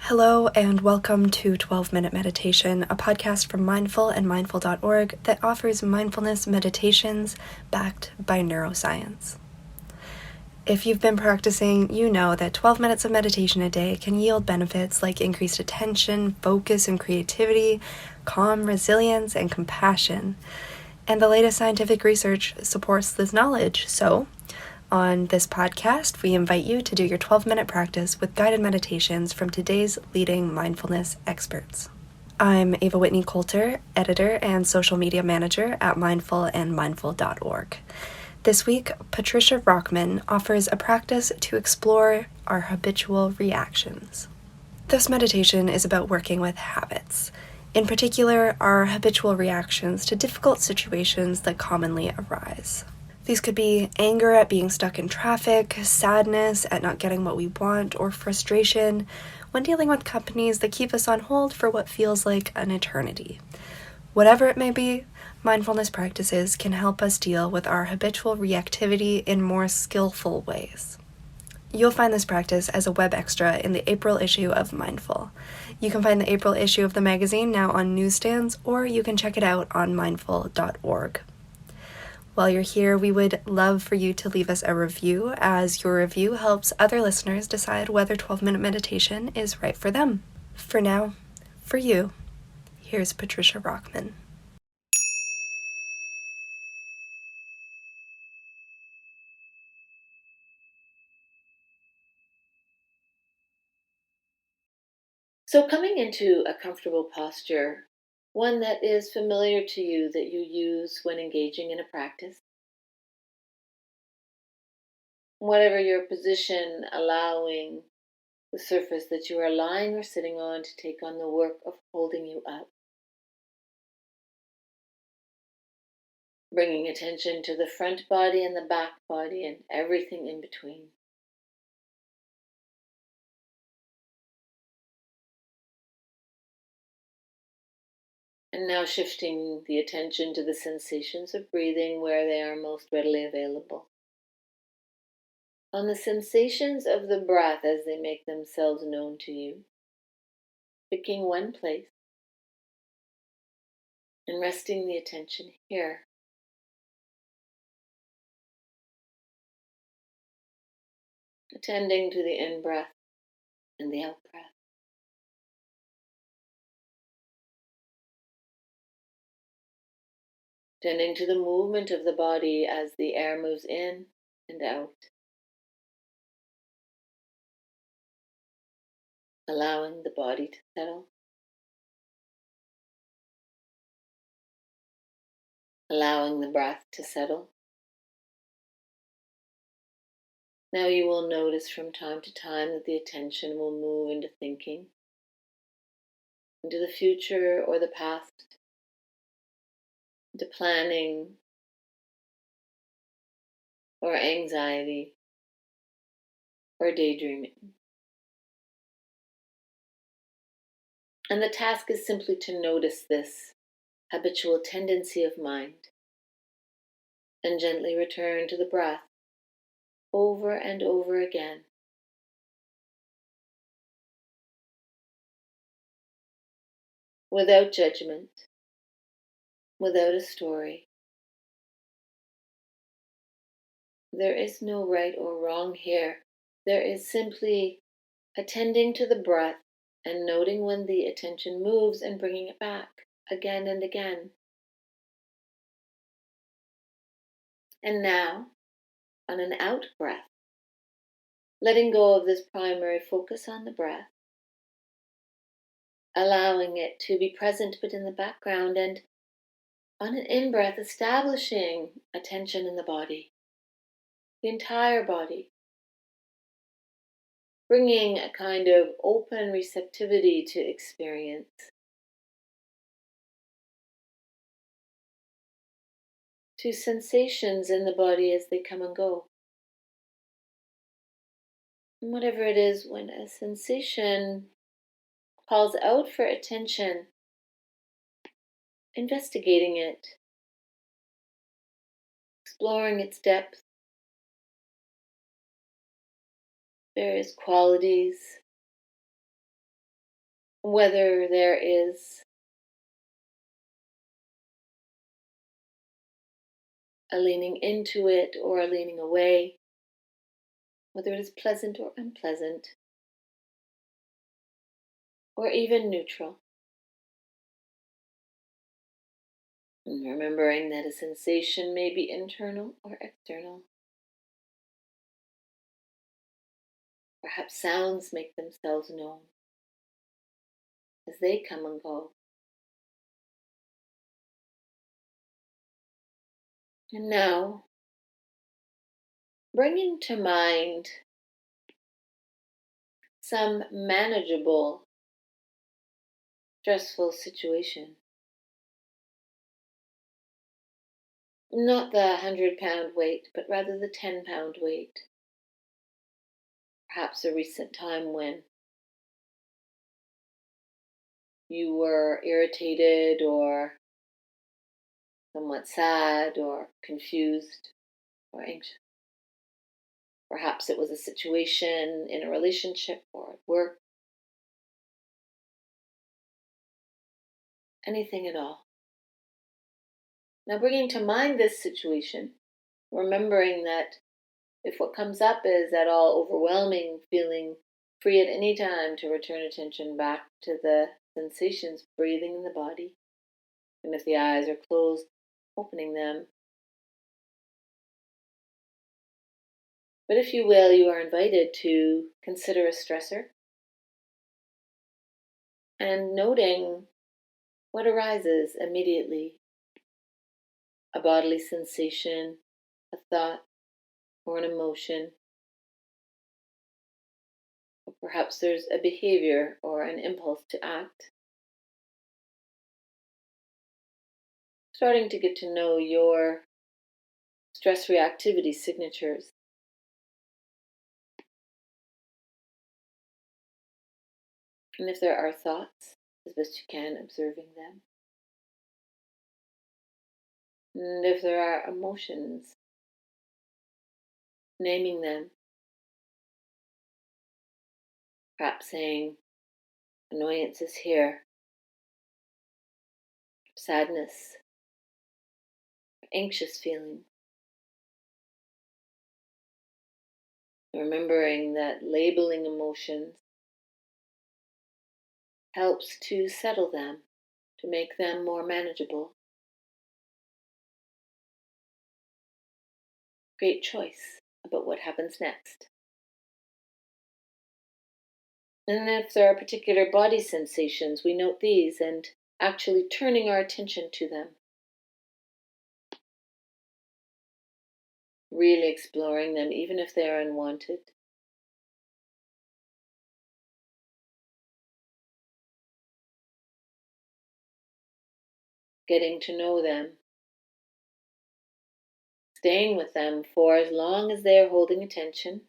Hello and welcome to 12-Minute Meditation, a podcast from Mindful and mindful.org that offers mindfulness meditations backed by neuroscience. If you've been practicing, you know that 12 minutes of meditation a day can yield benefits like increased attention, focus, and creativity, calm, resilience, and compassion. And the latest scientific research supports this knowledge, so on this podcast, we invite you to do your 12-minute practice with guided meditations from today's leading mindfulness experts. I'm Ava Whitney Coulter, editor and social media manager at mindful and mindful.org. This week, Patricia Rockman offers a practice to explore our habitual reactions. This meditation is about working with habits. In particular, our habitual reactions to difficult situations that commonly arise. These could be anger at being stuck in traffic, sadness at not getting what we want, or frustration when dealing with companies that keep us on hold for what feels like an eternity. Whatever it may be, mindfulness practices can help us deal with our habitual reactivity in more skillful ways. You'll find this practice as a web extra in the April issue of Mindful. You can find the April issue of the magazine now on newsstands, or you can check it out on mindful.org. While you're here, we would love for you to leave us a review, as your review helps other listeners decide whether 12-minute meditation is right for them. For now, for you, here's Patricia Rockman. So coming into a comfortable posture, one that is familiar to you that you use when engaging in a practice. Whatever your position, allowing the surface that you are lying or sitting on to take on the work of holding you up. Bringing attention to the front body and the back body and everything in between. And now shifting the attention to the sensations of breathing where they are most readily available. On the sensations of the breath as they make themselves known to you. Picking one place and resting the attention here. Attending to the in-breath and the out-breath. Attending to the movement of the body as the air moves in and out. Allowing the body to settle. Allowing the breath to settle. Now you will notice from time to time that the attention will move into thinking, into the future or the past, into planning or anxiety or daydreaming. And the task is simply to notice this habitual tendency of mind and gently return to the breath over and over again. Without judgment, without a story. There is no right or wrong here. There is simply attending to the breath and noting when the attention moves and bringing it back again and again. And now, on an out breath, letting go of this primary focus on the breath, allowing it to be present but in the background, and on an in-breath, establishing attention in the body, the entire body, bringing a kind of open receptivity to experience. To sensations in the body as they come and go. And whatever it is, when a sensation calls out for attention, investigating it, exploring its depth, various qualities, whether there is a leaning into it or a leaning away, whether it is pleasant or unpleasant, or even neutral. And remembering that a sensation may be internal or external. Perhaps sounds make themselves known as they come and go. And now, bringing to mind some manageable, stressful situation. Not the 100-pound weight, but rather the 10-pound weight. Perhaps a recent time when you were irritated or somewhat sad or confused or anxious. Perhaps it was a situation in a relationship or at work. Anything at all. Now, bringing to mind this situation, remembering that if what comes up is at all overwhelming, feeling free at any time to return attention back to the sensations, breathing in the body. And if the eyes are closed, opening them. But if you will, you are invited to consider a stressor and noting what arises immediately. A bodily sensation, a thought, or an emotion. Or perhaps there's a behavior or an impulse to act. Starting to get to know your stress reactivity signatures. And if there are thoughts, as best you can, observing them. And if there are emotions, naming them. Perhaps saying, annoyance is here, sadness, anxious feeling. Remembering that labeling emotions helps to settle them, to make them more manageable. Great choice about what happens next. And if there are particular body sensations, we note these and actually turning our attention to them. Really exploring them, even if they are unwanted. Getting to know them. Staying with them for as long as they are holding attention.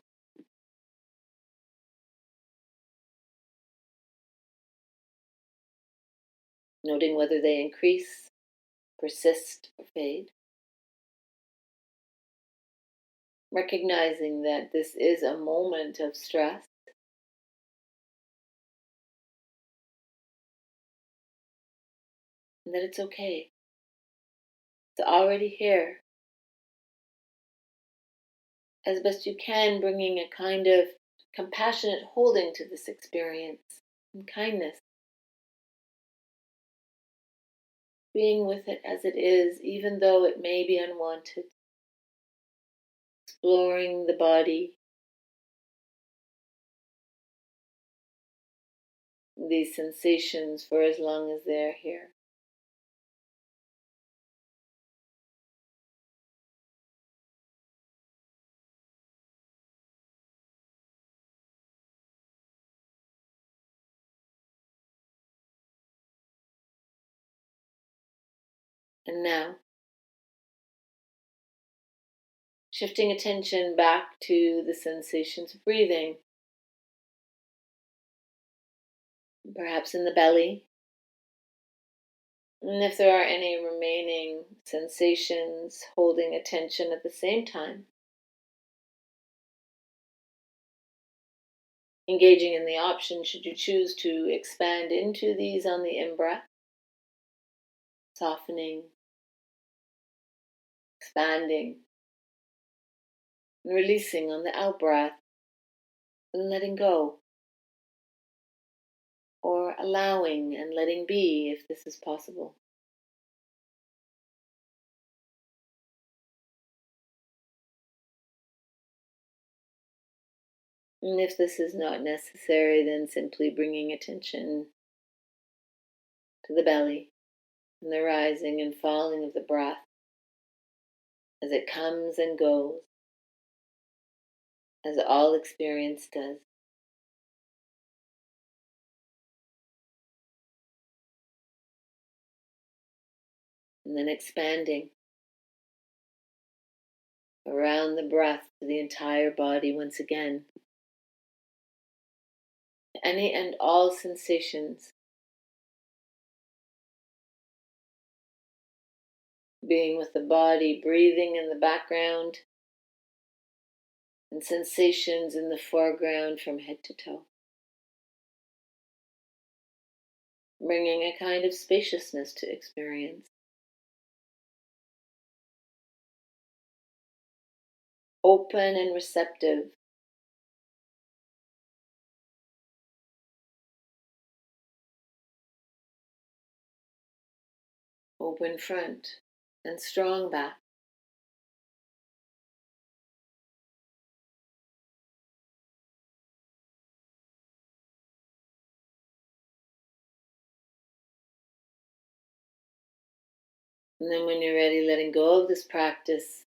Noting whether they increase, persist, or fade. Recognizing that this is a moment of stress. And that it's okay. It's already here. As best you can, bringing a kind of compassionate holding to this experience and kindness. Being with it as it is, even though it may be unwanted. Exploring the body. These sensations for as long as they're here. And now, shifting attention back to the sensations of breathing. Perhaps in the belly. And if there are any remaining sensations, holding attention at the same time. engaging in the option, should you choose to expand into these on the in-breath, softening, expanding, and releasing on the out-breath, and letting go, or allowing and letting be if this is possible. And if this is not necessary, then simply bringing attention to the belly and the rising and falling of the breath as it comes and goes, as all experience does. And then expanding around the breath to the entire body once again. Any and all sensations, being with the body, breathing in the background, and sensations in the foreground from head to toe. Bringing a kind of spaciousness to experience. Open and receptive. Open front and strong back. And then when you're ready, letting go of this practice,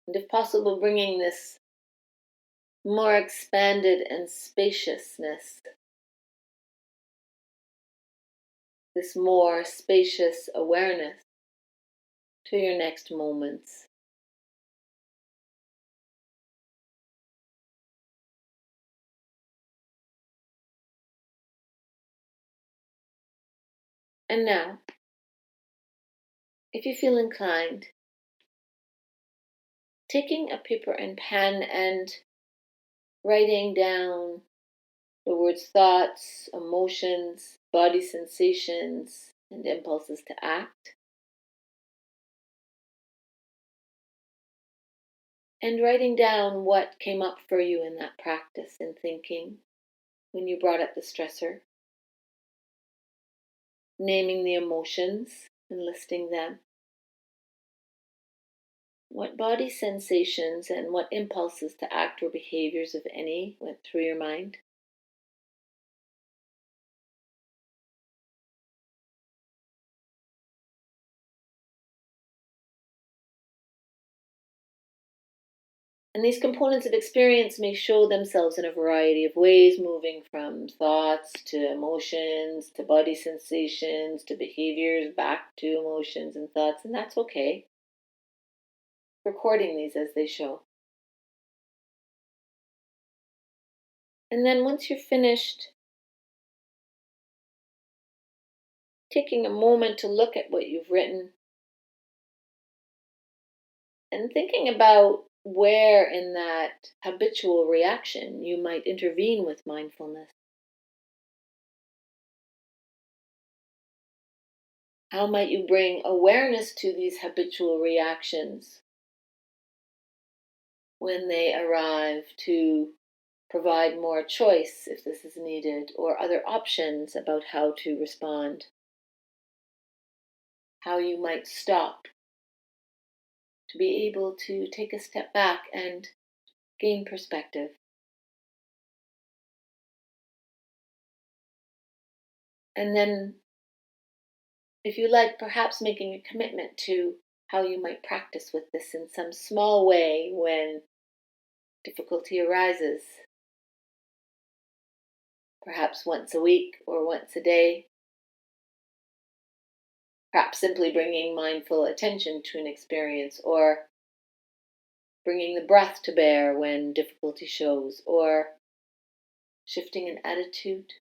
and if possible, bringing this more expanded and spaciousness, this more spacious awareness to your next moments. And now, if you feel inclined, taking a paper and pen and writing down the words thoughts, emotions, body sensations, and impulses to act. And writing down what came up for you in that practice and thinking when you brought up the stressor. Naming the emotions and listing them. What body sensations and what impulses to act or behaviors, if any, went through your mind? And these components of experience may show themselves in a variety of ways, moving from thoughts to emotions, to body sensations, to behaviors, back to emotions and thoughts, and that's okay. Recording these as they show. And then once you're finished, taking a moment to look at what you've written and thinking about where in that habitual reaction you might intervene with mindfulness. How might you bring awareness to these habitual reactions when they arrive to provide more choice if this is needed, or other options about how to respond? How you might stop to be able to take a step back and gain perspective. And then, if you like, perhaps making a commitment to how you might practice with this in some small way when difficulty arises. Perhaps once a week or once a day. Perhaps simply bringing mindful attention to an experience, or bringing the breath to bear when difficulty shows, or shifting an attitude,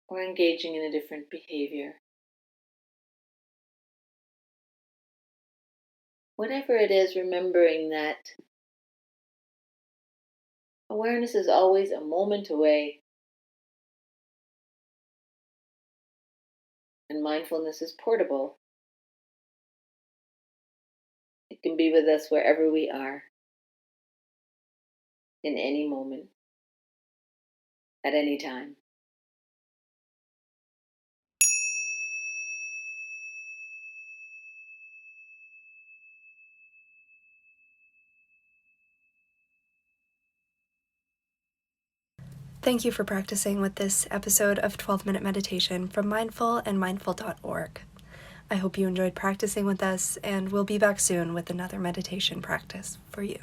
or engaging in a different behavior. Whatever it is, remembering that Awareness is always a moment away, and mindfulness is portable. It can be with us wherever we are, in any moment, at any time. Thank you for practicing with this episode of 12-Minute Meditation from Mindful and mindful.org. I hope you enjoyed practicing with us, and we'll be back soon with another meditation practice for you.